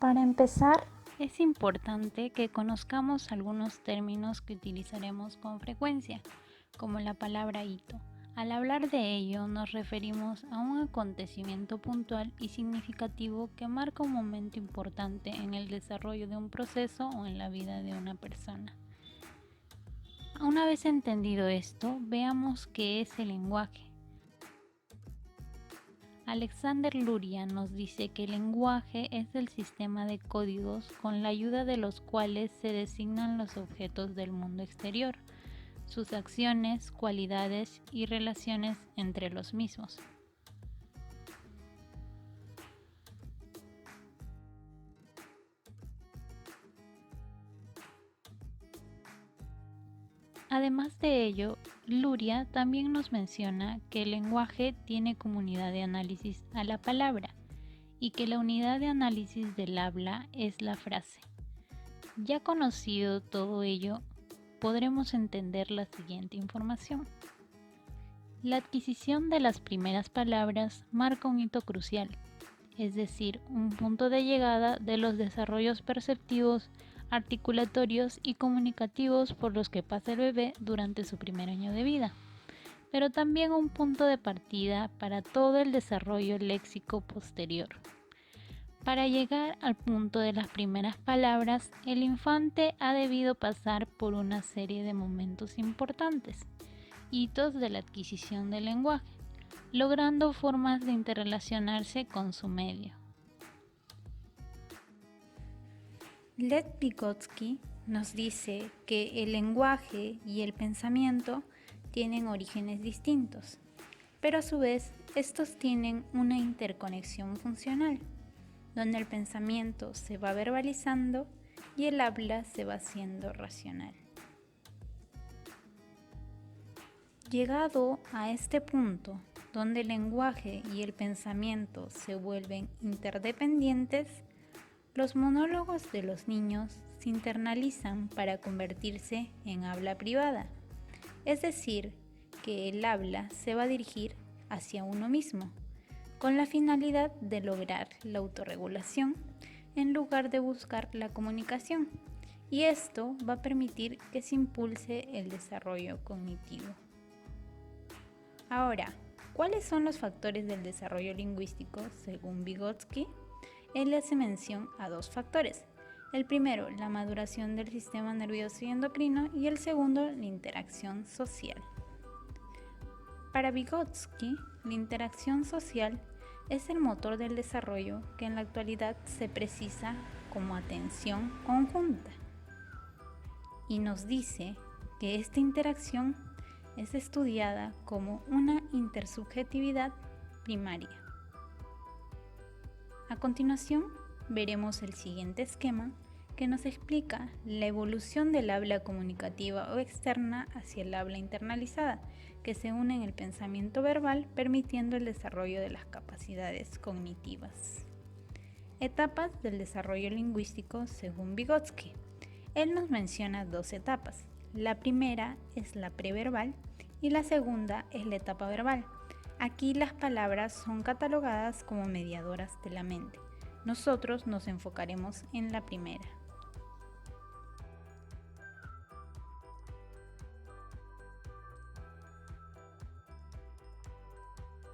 Para empezar, Es importante que conozcamos algunos términos que utilizaremos con frecuencia, como la palabra hito. Al hablar de ello nos referimos a un acontecimiento puntual y significativo que marca un momento importante en el desarrollo de un proceso o en la vida de una persona. Una vez entendido esto, veamos qué es el lenguaje. Alexander Luria nos dice que el lenguaje es el sistema de códigos con la ayuda de los cuales se designan los objetos del mundo exterior, sus acciones, cualidades y relaciones entre los mismos. Además de ello, Luria también nos menciona que el lenguaje tiene como unidad de análisis a la palabra y que la unidad de análisis del habla es la frase. Ya conocido todo ello, podremos entender la siguiente información. La adquisición de las primeras palabras marca un hito crucial, es decir, un punto de llegada de los desarrollos perceptivos, articulatorios y comunicativos por los que pasa el bebé durante su primer año de vida, pero también un punto de partida para todo el desarrollo léxico posterior. Para llegar al punto de las primeras palabras, el infante ha debido pasar por una serie de momentos importantes, hitos de la adquisición del lenguaje, logrando formas de interrelacionarse con su medio. Lev Vygotsky nos dice que el lenguaje y el pensamiento tienen orígenes distintos, pero a su vez estos tienen una interconexión funcional, donde el pensamiento se va verbalizando y el habla se va haciendo racional. Llegado a este punto, donde el lenguaje y el pensamiento se vuelven interdependientes, los monólogos de los niños se internalizan para convertirse en habla privada, es decir, que el habla se va a dirigir hacia uno mismo, con la finalidad de lograr la autorregulación en lugar de buscar la comunicación, y esto va a permitir que se impulse el desarrollo cognitivo. Ahora, ¿cuáles son los factores del desarrollo lingüístico según Vygotsky? Él hace mención a dos factores. El primero, la maduración del sistema nervioso y endocrino, y el segundo, la interacción social. Para Vygotsky, la interacción social es el motor del desarrollo que en la actualidad se precisa como atención conjunta. Y nos dice que esta interacción es estudiada como una intersubjetividad primaria. A continuación, veremos el siguiente esquema que nos explica la evolución del habla comunicativa o externa hacia el habla internalizada, que se une en el pensamiento verbal, permitiendo el desarrollo de las capacidades cognitivas. Etapas del desarrollo lingüístico según Vygotsky. Él nos menciona dos etapas. La primera es la preverbal y la segunda es la etapa verbal. Aquí las palabras son catalogadas como mediadoras de la mente. Nosotros nos enfocaremos en la primera.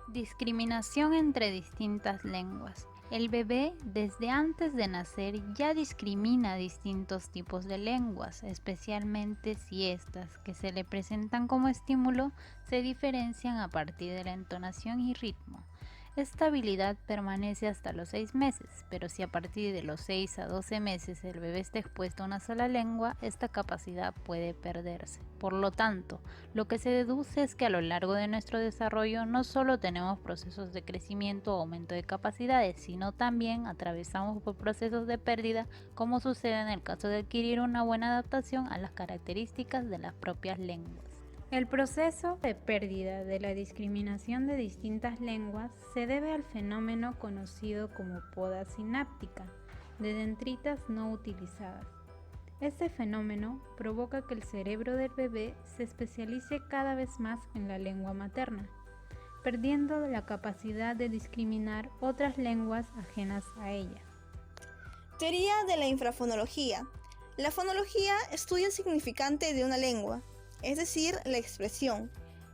Discriminación entre distintas lenguas. El bebé desde antes de nacer ya discrimina distintos tipos de lenguas, especialmente si estas que se le presentan como estímulo se diferencian a partir de la entonación y ritmo. Esta habilidad permanece hasta los 6 meses, pero si a partir de los 6 a 12 meses el bebé está expuesto a una sola lengua, esta capacidad puede perderse. Por lo tanto, lo que se deduce es que a lo largo de nuestro desarrollo no solo tenemos procesos de crecimiento o aumento de capacidades, sino también atravesamos por procesos de pérdida, como sucede en el caso de adquirir una buena adaptación a las características de las propias lenguas. El proceso de pérdida de la discriminación de distintas lenguas se debe al fenómeno conocido como poda sináptica de dendritas no utilizadas. Este fenómeno provoca que el cerebro del bebé se especialice cada vez más en la lengua materna, perdiendo la capacidad de discriminar otras lenguas ajenas a ella. Teoría de la infrafonología. La fonología estudia el significante de una lengua, es decir, la expresión,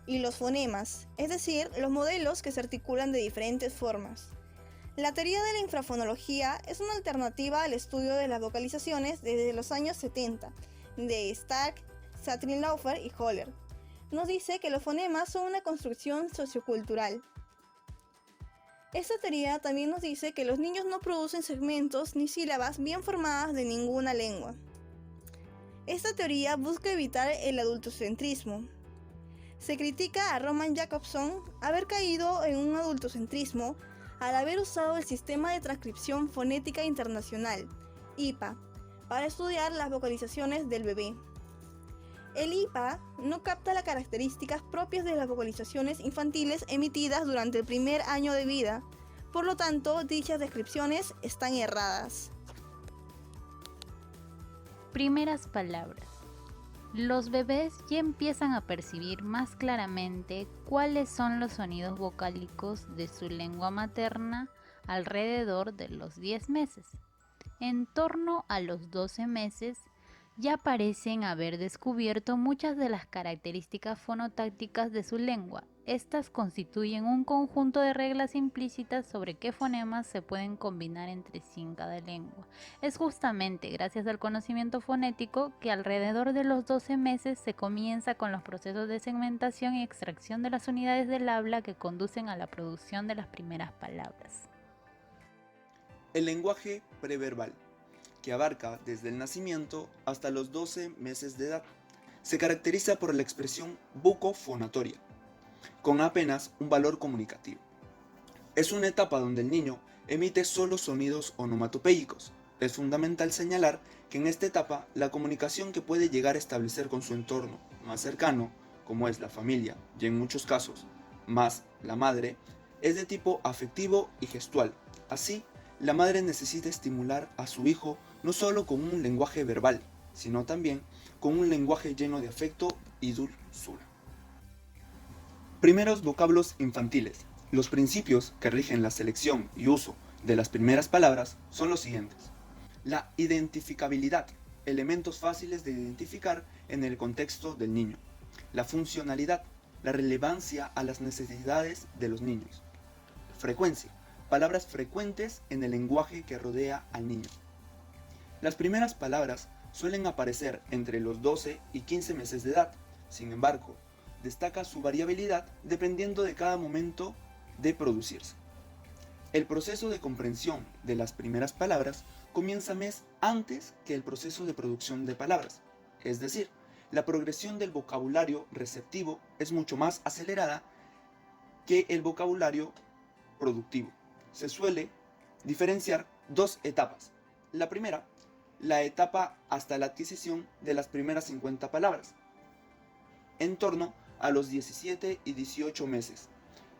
y los fonemas, es decir, los modelos que se articulan de diferentes formas. La teoría de la infrafonología es una alternativa al estudio de las vocalizaciones desde los años 70, de Stark, Sattrin-Laufer y Holler. Nos dice que los fonemas son una construcción sociocultural. Esta teoría también nos dice que los niños no producen segmentos ni sílabas bien formadas de ninguna lengua. Esta teoría busca evitar el adultocentrismo. Se critica a Roman Jakobson haber caído en un adultocentrismo al haber usado el Sistema de Transcripción Fonética Internacional, IPA, para estudiar las vocalizaciones del bebé. El IPA no capta las características propias de las vocalizaciones infantiles emitidas durante el primer año de vida, por lo tanto, dichas descripciones están erradas. Primeras palabras. Los bebés ya empiezan a percibir más claramente cuáles son los sonidos vocálicos de su lengua materna alrededor de los 10 meses. En torno a los 12 meses, ya parecen haber descubierto muchas de las características fonotácticas de su lengua. Estas constituyen un conjunto de reglas implícitas sobre qué fonemas se pueden combinar entre sí en cada lengua. Es justamente gracias al conocimiento fonético que alrededor de los 12 meses se comienza con los procesos de segmentación y extracción de las unidades del habla que conducen a la producción de las primeras palabras. El lenguaje preverbal, que abarca desde el nacimiento hasta los 12 meses de edad, se caracteriza por la expresión bucofonatoria, con apenas un valor comunicativo. Es una etapa donde el niño emite solo sonidos onomatopéyicos. Es fundamental señalar que en esta etapa la comunicación que puede llegar a establecer con su entorno más cercano, como es la familia y en muchos casos más la madre, es de tipo afectivo y gestual. Así, la madre necesita estimular a su hijo no solo con un lenguaje verbal, sino también con un lenguaje lleno de afecto y dulzura. Primeros vocablos infantiles. Los principios que rigen la selección y uso de las primeras palabras son los siguientes. La identificabilidad, elementos fáciles de identificar en el contexto del niño. La funcionalidad, la relevancia a las necesidades de los niños. Frecuencia, palabras frecuentes en el lenguaje que rodea al niño. Las primeras palabras suelen aparecer entre los 12 y 15 meses de edad. Sin embargo, destaca su variabilidad dependiendo de cada momento de producirse. El proceso de comprensión de las primeras palabras comienza mes antes que el proceso de producción de palabras. Es decir, la progresión del vocabulario receptivo es mucho más acelerada que el vocabulario productivo. Se suele diferenciar dos etapas. La primera, la etapa hasta la adquisición de las primeras 50 palabras, en torno a los 17 y 18 meses,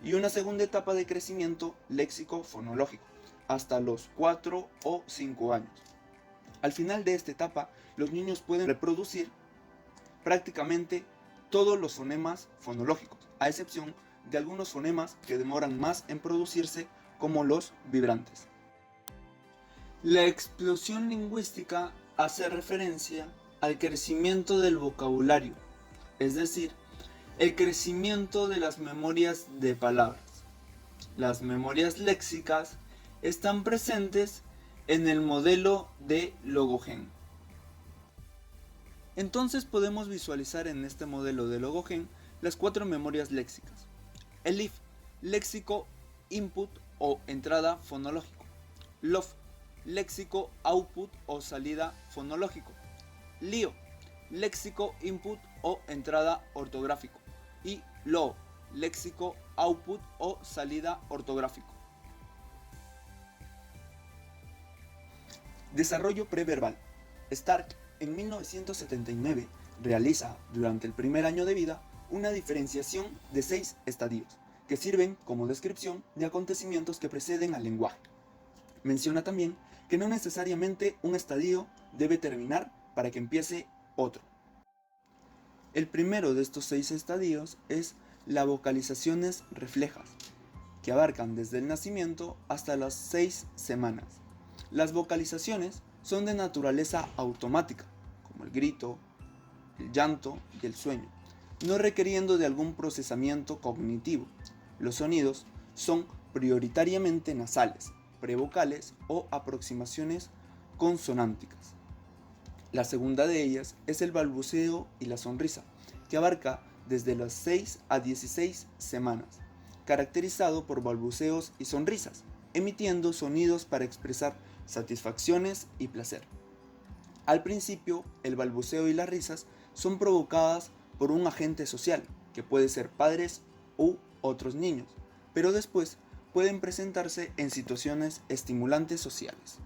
y una segunda etapa de crecimiento léxico-fonológico, hasta los 4 o 5 años. Al final de esta etapa, los niños pueden reproducir prácticamente todos los fonemas fonológicos, a excepción de algunos fonemas que demoran más en producirse, como los vibrantes. La explosión lingüística hace referencia al crecimiento del vocabulario, es decir, el crecimiento de las memorias de palabras. Las memorias léxicas están presentes en el modelo de Logogen. Entonces podemos visualizar en este modelo de Logogen las 4 memorias léxicas. El LIF, léxico input o entrada fonológico. LOF, léxico output o salida fonológico. LIO, léxico input o entrada ortográfico. Y LO, léxico output o salida ortográfico. Desarrollo preverbal. Stark en 1979 realiza durante el primer año de vida una diferenciación de 6 estadios que sirven como descripción de acontecimientos que preceden al lenguaje. Menciona también que no necesariamente un estadio debe terminar para que empiece otro. El primero de estos 6 estadios es las vocalizaciones reflejas, que abarcan desde el nacimiento hasta las 6 semanas. Las vocalizaciones son de naturaleza automática, como el grito, el llanto y el sueño, no requiriendo de algún procesamiento cognitivo. Los sonidos son prioritariamente nasales, prevocales o aproximaciones consonánticas. La segunda de ellas es el balbuceo y la sonrisa, que abarca desde las 6 a 16 semanas, caracterizado por balbuceos y sonrisas, emitiendo sonidos para expresar satisfacciones y placer. Al principio, el balbuceo y las risas son provocadas por un agente social, que puede ser padres u otros niños, pero después pueden presentarse en situaciones estimulantes sociales.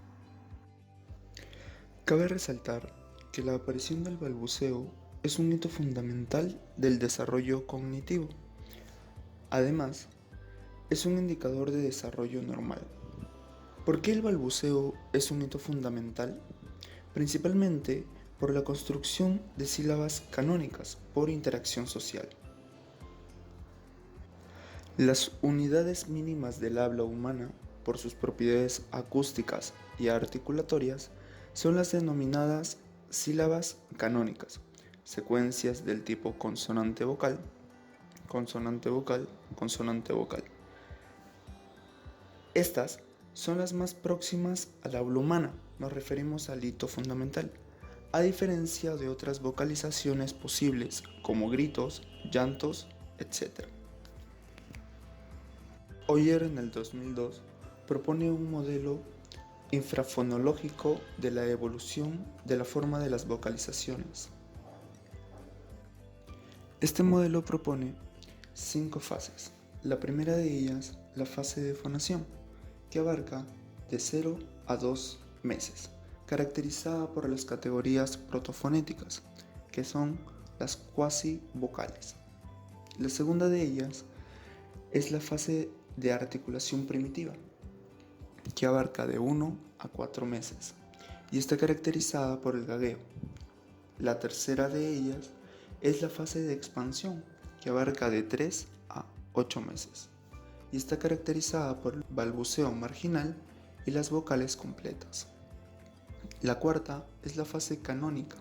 Cabe resaltar que la aparición del balbuceo es un hito fundamental del desarrollo cognitivo. Además, es un indicador de desarrollo normal. ¿Por qué el balbuceo es un hito fundamental? Principalmente por la construcción de sílabas canónicas por interacción social. Las unidades mínimas del habla humana, por sus propiedades acústicas y articulatorias, son las denominadas sílabas canónicas, secuencias del tipo consonante-vocal, consonante-vocal, consonante-vocal. Estas son las más próximas al habla humana, nos referimos al hito fundamental, a diferencia de otras vocalizaciones posibles como gritos, llantos, etc. Oyer en el 2002 propone un modelo infrafonológico de la evolución de la forma de las vocalizaciones. Este modelo propone 5 fases. La primera de ellas, la fase de fonación, que abarca de 0 a 2 meses, caracterizada por las categorías protofonéticas, que son las cuasi vocales. La segunda de ellas es la fase de articulación primitiva, que abarca de 1 a 4 meses y está caracterizada por el gagueo. La tercera de ellas es la fase de expansión, que abarca de 3 a 8 meses y está caracterizada por el balbuceo marginal y las vocales completas. La cuarta es la fase canónica,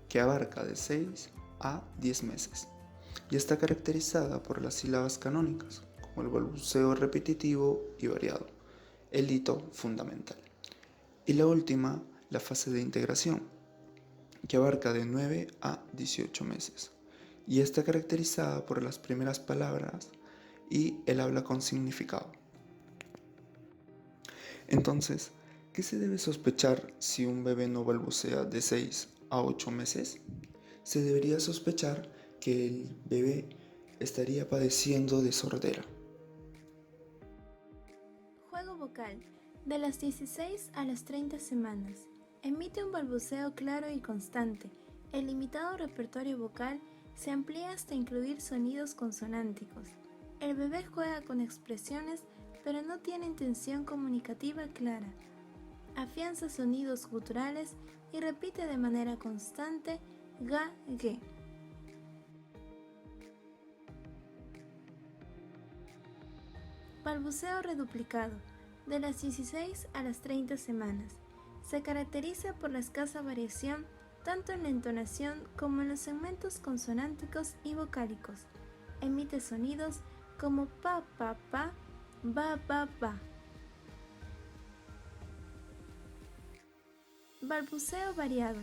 que abarca de 6 a 10 meses y está caracterizada por las sílabas canónicas, como el balbuceo repetitivo y variado, el hito fundamental. Y la última, la fase de integración, que abarca de 9 a 18 meses y está caracterizada por las primeras palabras y el habla con significado. Entonces, ¿qué se debe sospechar si un bebé no balbucea de 6 a 8 meses? Se debería sospechar que el bebé estaría padeciendo de sordera. Juego vocal. De las 16 a las 30 semanas. Emite un balbuceo claro y constante. El limitado repertorio vocal se amplía hasta incluir sonidos consonánticos. El bebé juega con expresiones, pero no tiene intención comunicativa clara. Afianza sonidos guturales y repite de manera constante ga, ge. Balbuceo reduplicado. De las 16 a las 30 semanas. Se caracteriza por la escasa variación tanto en la entonación como en los segmentos consonánticos y vocálicos. Emite sonidos como pa, pa, pa, ba, ba, ba. Balbuceo variado.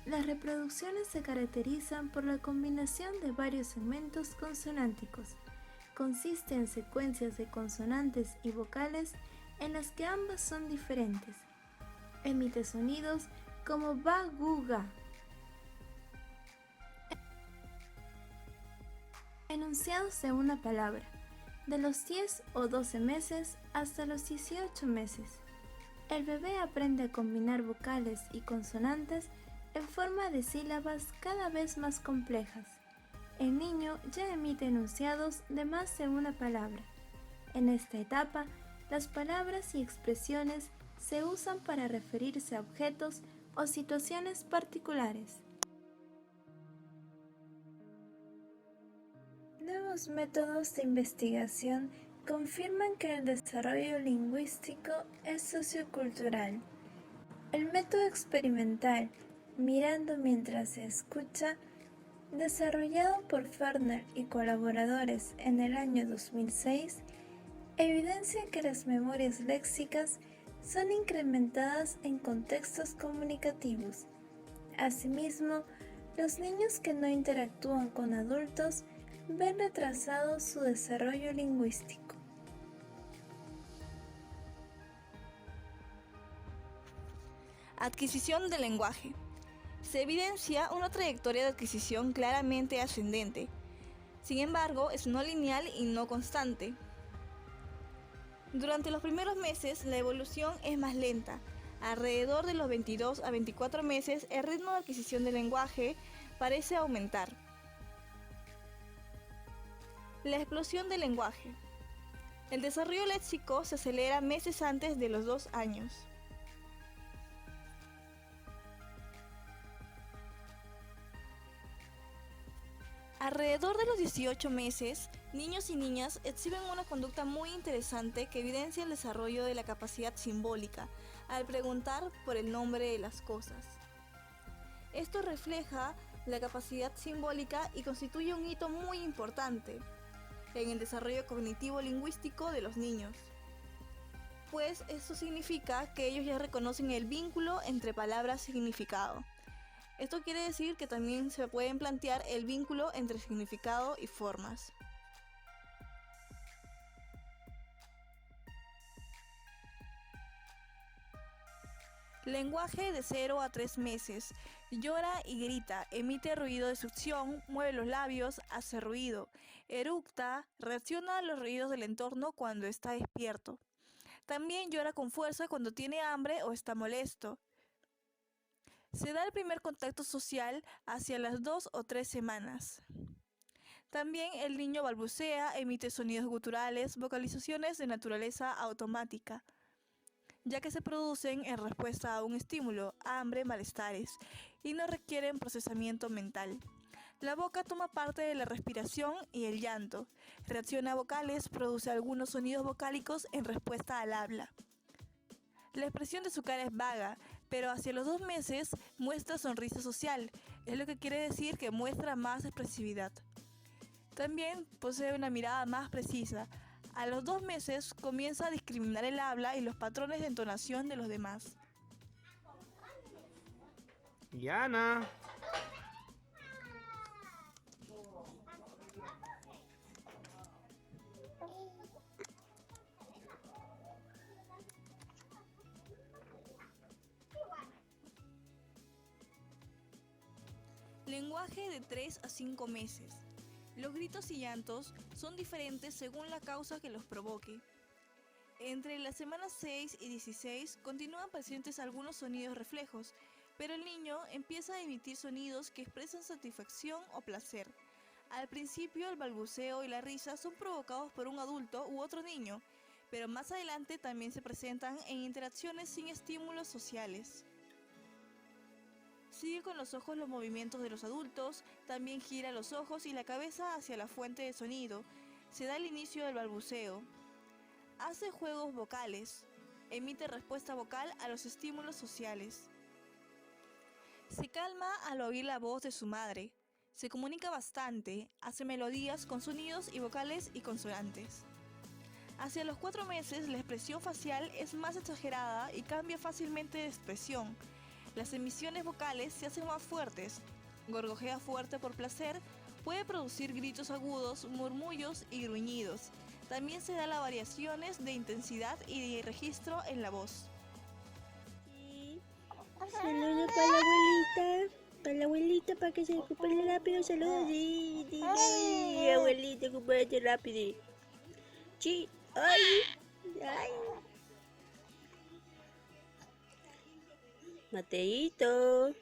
Las reproducciones se caracterizan por la combinación de varios segmentos consonánticos. Consiste en secuencias de consonantes y vocales en las que ambas son diferentes. Emite sonidos como ba, gu, ga. Enunciados de una palabra, de los 10 o 12 meses hasta los 18 meses. El bebé aprende a combinar vocales y consonantes en forma de sílabas cada vez más complejas. El niño ya emite enunciados de más de una palabra. En esta etapa, las palabras y expresiones se usan para referirse a objetos o situaciones particulares. Nuevos métodos de investigación confirman que el desarrollo lingüístico es sociocultural. El método experimental, mirando mientras se escucha, desarrollado por Ferner y colaboradores en el año 2006, evidencia que las memorias léxicas son incrementadas en contextos comunicativos. Asimismo, los niños que no interactúan con adultos ven retrasado su desarrollo lingüístico. Adquisición del lenguaje. Se evidencia una trayectoria de adquisición claramente ascendente. Sin embargo, es no lineal y no constante. Durante los primeros meses, la evolución es más lenta. Alrededor de los 22 a 24 meses, el ritmo de adquisición del lenguaje parece aumentar. La explosión del lenguaje. El desarrollo léxico se acelera meses antes de los 2 años. Alrededor de los 18 meses, niños y niñas exhiben una conducta muy interesante que evidencia el desarrollo de la capacidad simbólica al preguntar por el nombre de las cosas. Esto refleja la capacidad simbólica y constituye un hito muy importante en el desarrollo cognitivo lingüístico de los niños, pues esto significa que ellos ya reconocen el vínculo entre palabras y significado. Esto quiere decir que también se pueden plantear el vínculo entre significado y formas. Lenguaje de 0 a 3 meses. Llora y grita, emite ruido de succión, mueve los labios, hace ruido, eructa, reacciona a los ruidos del entorno cuando está despierto. También llora con fuerza cuando tiene hambre o está molesto. Se da el primer contacto social hacia las 2 o 3 semanas. También el niño balbucea, emite sonidos guturales, vocalizaciones de naturaleza automática, ya que se producen en respuesta a un estímulo, hambre, malestares, y no requieren procesamiento mental. La boca toma parte de la respiración y el llanto, reacciona a vocales, produce algunos sonidos vocálicos en respuesta al habla. La expresión de su cara es vaga, pero hacia los 2 meses muestra sonrisa social, es lo que quiere decir que muestra más expresividad. También posee una mirada más precisa. A los 2 meses comienza a discriminar el habla y los patrones de entonación de los demás. Yana. Lenguaje de 3 a 5 meses. Los gritos y llantos son diferentes según la causa que los provoque. Entre las semanas 6 y 16 continúan presentes algunos sonidos reflejos, pero el niño empieza a emitir sonidos que expresan satisfacción o placer. Al principio el balbuceo y la risa son provocados por un adulto u otro niño, pero más adelante también se presentan en interacciones sin estímulos sociales. Sigue con los ojos los movimientos de los adultos, también gira los ojos y la cabeza hacia la fuente de sonido. Se da el inicio del balbuceo. Hace juegos vocales. Emite respuesta vocal a los estímulos sociales. Se calma al oír la voz de su madre. Se comunica bastante, hace melodías con sonidos y vocales y consonantes. Hacia los 4 meses la expresión facial es más exagerada y cambia fácilmente de expresión. Las emisiones vocales se hacen más fuertes, gorgojea fuerte por placer, puede producir gritos agudos, murmullos y gruñidos. También se da las variaciones de intensidad y de registro en la voz. Saludos para la abuelita, para que se recupere rápido. Saludos, sí, abuelita, recupérate rápido. Sí, ay. Mateito,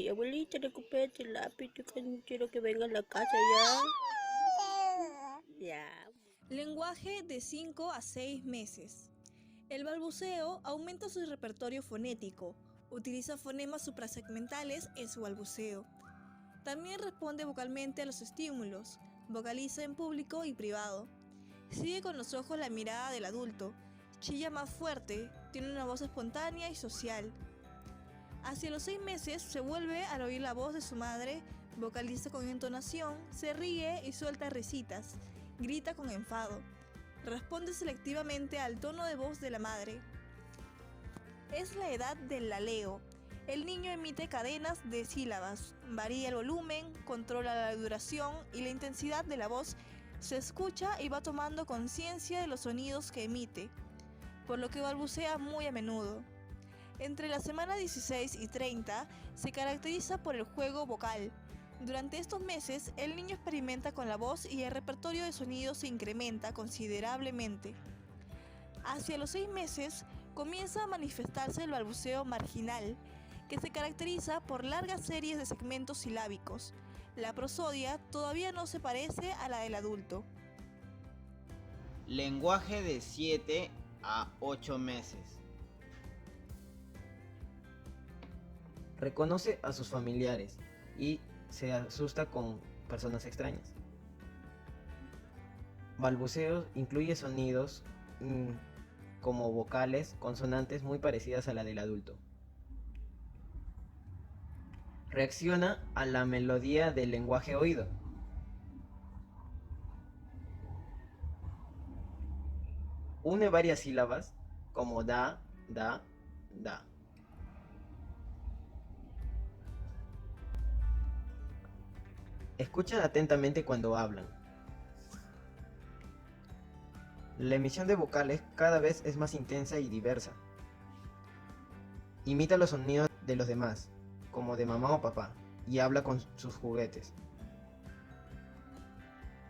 abuelita, recupérate rápido, que quiero que venga a la casa ya. Lenguaje de 5 a 6 meses. El balbuceo aumenta su repertorio fonético, utiliza fonemas suprasegmentales en su balbuceo. También responde vocalmente a los estímulos, vocaliza en público y privado. Sigue con los ojos la mirada del adulto, chilla más fuerte, tiene una voz espontánea y social. Hacia los 6 meses se vuelve al oír la voz de su madre, vocaliza con entonación, se ríe y suelta risitas, grita con enfado. Responde selectivamente al tono de voz de la madre. Es la edad del laleo. El niño emite cadenas de sílabas, varía el volumen, controla la duración y la intensidad de la voz, se escucha y va tomando conciencia de los sonidos que emite, por lo que balbucea muy a menudo. Entre la semana 16 y 30 se caracteriza por el juego vocal. Durante estos meses, el niño experimenta con la voz y el repertorio de sonidos se incrementa considerablemente. Hacia los 6 meses, comienza a manifestarse el balbuceo marginal, que se caracteriza por largas series de segmentos silábicos. La prosodia todavía no se parece a la del adulto. Lenguaje de 7 a 8 meses. Reconoce a sus familiares y se asusta con personas extrañas. Balbuceos incluye sonidos como vocales, consonantes muy parecidas a la del adulto. Reacciona a la melodía del lenguaje oído. Une varias sílabas como da, da, da. Escucha atentamente cuando hablan. La emisión de vocales cada vez es más intensa y diversa. Imita los sonidos de los demás, como de mamá o papá, y habla con sus juguetes.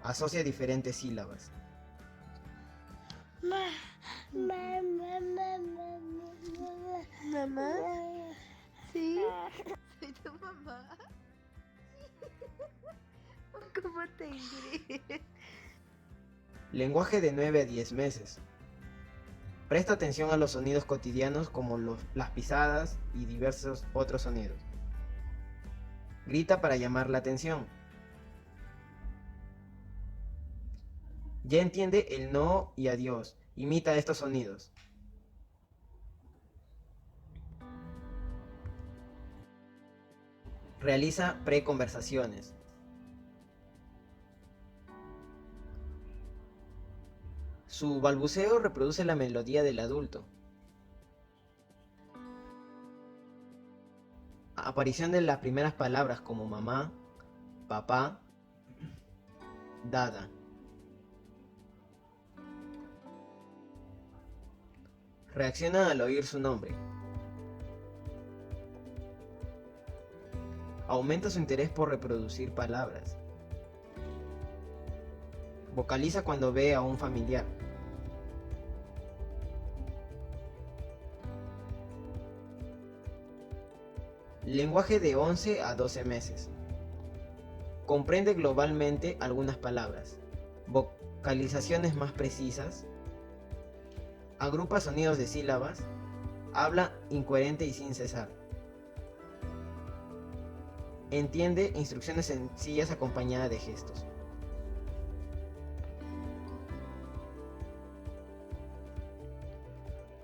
Asocia diferentes sílabas. Mamá. Sí. Soy tu mamá. ¿Cómo te diré? Lenguaje de 9 a 10 meses. Presta atención a los sonidos cotidianos como las pisadas y diversos otros sonidos. Grita para llamar la atención. Ya entiende el no y adiós. Imita estos sonidos. Realiza preconversaciones. Su balbuceo reproduce la melodía del adulto. Aparición de las primeras palabras como mamá, papá, dada. Reacciona al oír su nombre. Aumenta su interés por reproducir palabras. Vocaliza cuando ve a un familiar. Lenguaje de 11 a 12 meses. Comprende globalmente algunas palabras, vocalizaciones más precisas, agrupa sonidos de sílabas, habla incoherente y sin cesar. Entiende instrucciones sencillas acompañadas de gestos.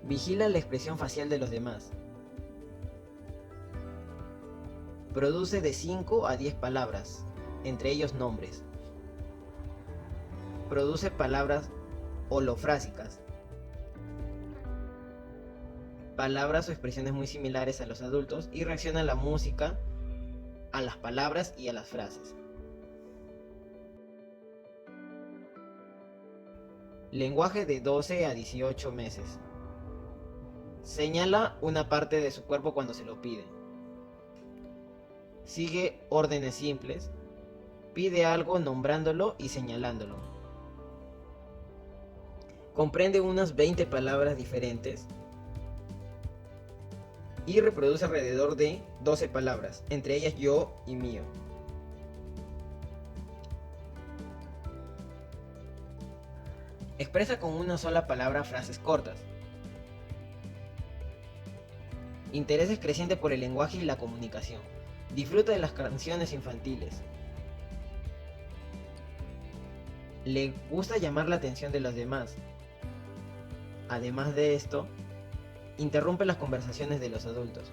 Vigila la expresión facial de los demás. Produce de 5 a 10 palabras, entre ellos nombres. Produce palabras holofrásicas. Palabras o expresiones muy similares a los adultos y reacciona a la música, a las palabras y a las frases. Lenguaje de 12 a 18 meses. Señala una parte de su cuerpo cuando se lo pide. Sigue órdenes simples. Pide algo nombrándolo y señalándolo. Comprende unas 20 palabras diferentes. Y reproduce alrededor de 12 palabras, entre ellas yo y mío. Expresa con una sola palabra frases cortas. Interés creciente por el lenguaje y la comunicación. Disfruta de las canciones infantiles. Le gusta llamar la atención de los demás. Además de esto, interrumpe las conversaciones de los adultos.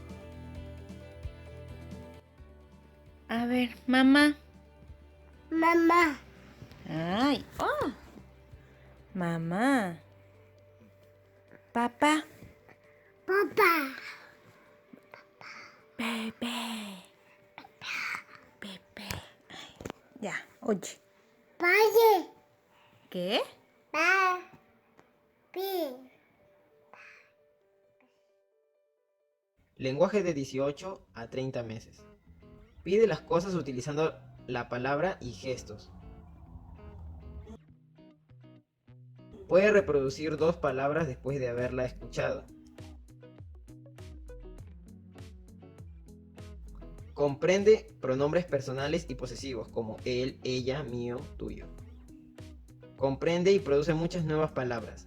A ver, mamá. Mamá. Ay, oh. Mamá. Papá. Papá. Bebé. Bebé. Ay, ya, oye. Paye. ¿Qué? Papi. Lenguaje de 18 a 30 meses. Pide las cosas utilizando la palabra y gestos. Puede reproducir 2 palabras después de haberla escuchado. Comprende pronombres personales y posesivos como él, ella, mío, tuyo. Comprende y produce muchas nuevas palabras.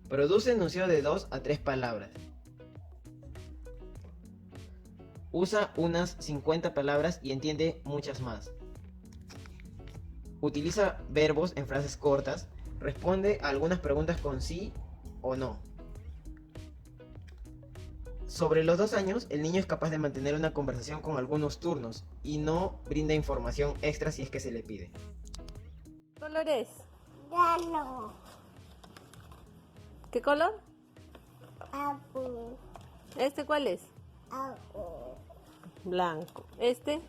Produce enunciado de 2 a 3 palabras. Usa unas 50 palabras y entiende muchas más. Utiliza verbos en frases cortas. Responde a algunas preguntas con sí o no. Sobre los 2 años, el niño es capaz de mantener una conversación con algunos turnos y no brinda información extra si es que se le pide. ¿Qué color es? Galo. ¿Qué color? Abu. ¿Este cuál es? Abu. Blanco. ¿Este?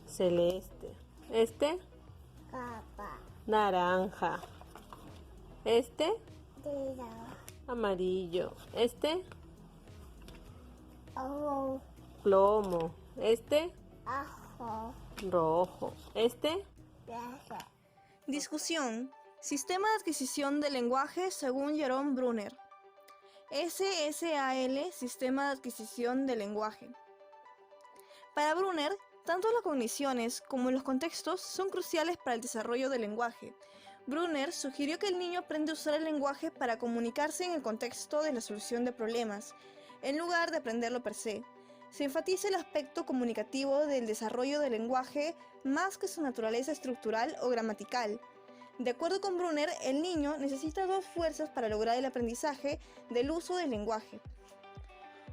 Celeste. ¿Este? Capa. Naranja. ¿Este? Tira. Amarillo. ¿Este? Abu. Plomo. ¿Este? Ajo. Rojo. ¿Este? Plaza. Discusión. Sistema de adquisición del lenguaje según Jerome Bruner. SSAL, Sistema de adquisición del lenguaje. Para Bruner, tanto las cogniciones como los contextos son cruciales para el desarrollo del lenguaje. Bruner sugirió que el niño aprende a usar el lenguaje para comunicarse en el contexto de la solución de problemas, en lugar de aprenderlo per se. Se enfatiza el aspecto comunicativo del desarrollo del lenguaje más que su naturaleza estructural o gramatical. De acuerdo con Bruner, el niño necesita 2 fuerzas para lograr el aprendizaje del uso del lenguaje.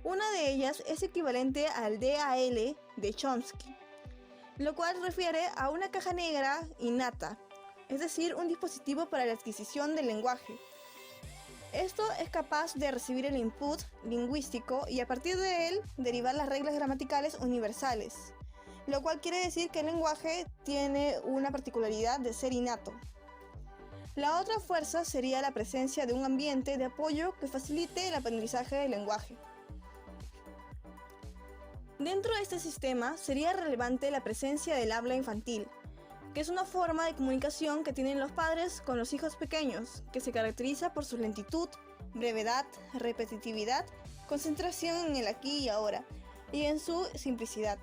Una de ellas es equivalente al DAL de Chomsky, lo cual refiere a una caja negra innata, es decir, un dispositivo para la adquisición del lenguaje. Esto es capaz de recibir el input lingüístico y a partir de él derivar las reglas gramaticales universales, lo cual quiere decir que el lenguaje tiene una particularidad de ser innato. La otra fuerza sería la presencia de un ambiente de apoyo que facilite el aprendizaje del lenguaje. Dentro de este sistema sería relevante la presencia del habla infantil, que es una forma de comunicación que tienen los padres con los hijos pequeños, que se caracteriza por su lentitud, brevedad, repetitividad, concentración en el aquí y ahora, y en su simplicidad.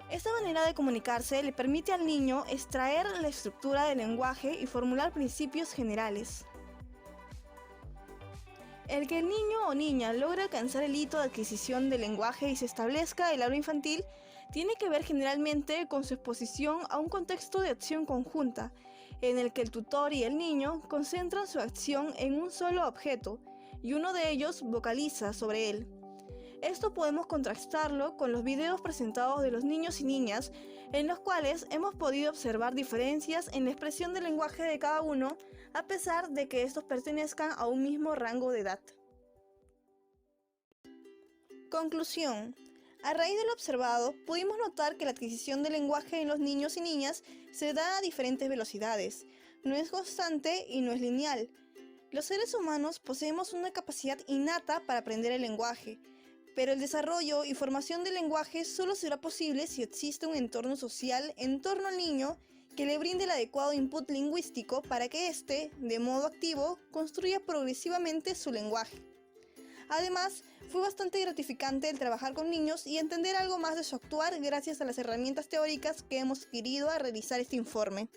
Esta manera de comunicarse le permite al niño extraer la estructura del lenguaje y formular principios generales. El que el niño o niña logre alcanzar el hito de adquisición del lenguaje y se establezca el habla infantil tiene que ver generalmente con su exposición a un contexto de acción conjunta, en el que el tutor y el niño concentran su acción en un solo objeto y uno de ellos vocaliza sobre él. Esto podemos contrastarlo con los videos presentados de los niños y niñas, en los cuales hemos podido observar diferencias en la expresión del lenguaje de cada uno, a pesar de que estos pertenezcan a un mismo rango de edad. Conclusión. A raíz de lo observado, pudimos notar que la adquisición del lenguaje en los niños y niñas se da a diferentes velocidades, no es constante y no es lineal. Los seres humanos poseemos una capacidad innata para aprender el lenguaje, pero el desarrollo y formación del lenguaje solo será posible si existe un entorno social en torno al niño que le brinde el adecuado input lingüístico para que éste, de modo activo, construya progresivamente su lenguaje. Además, fue bastante gratificante el trabajar con niños y entender algo más de su actuar gracias a las herramientas teóricas que hemos adquirido al realizar este informe.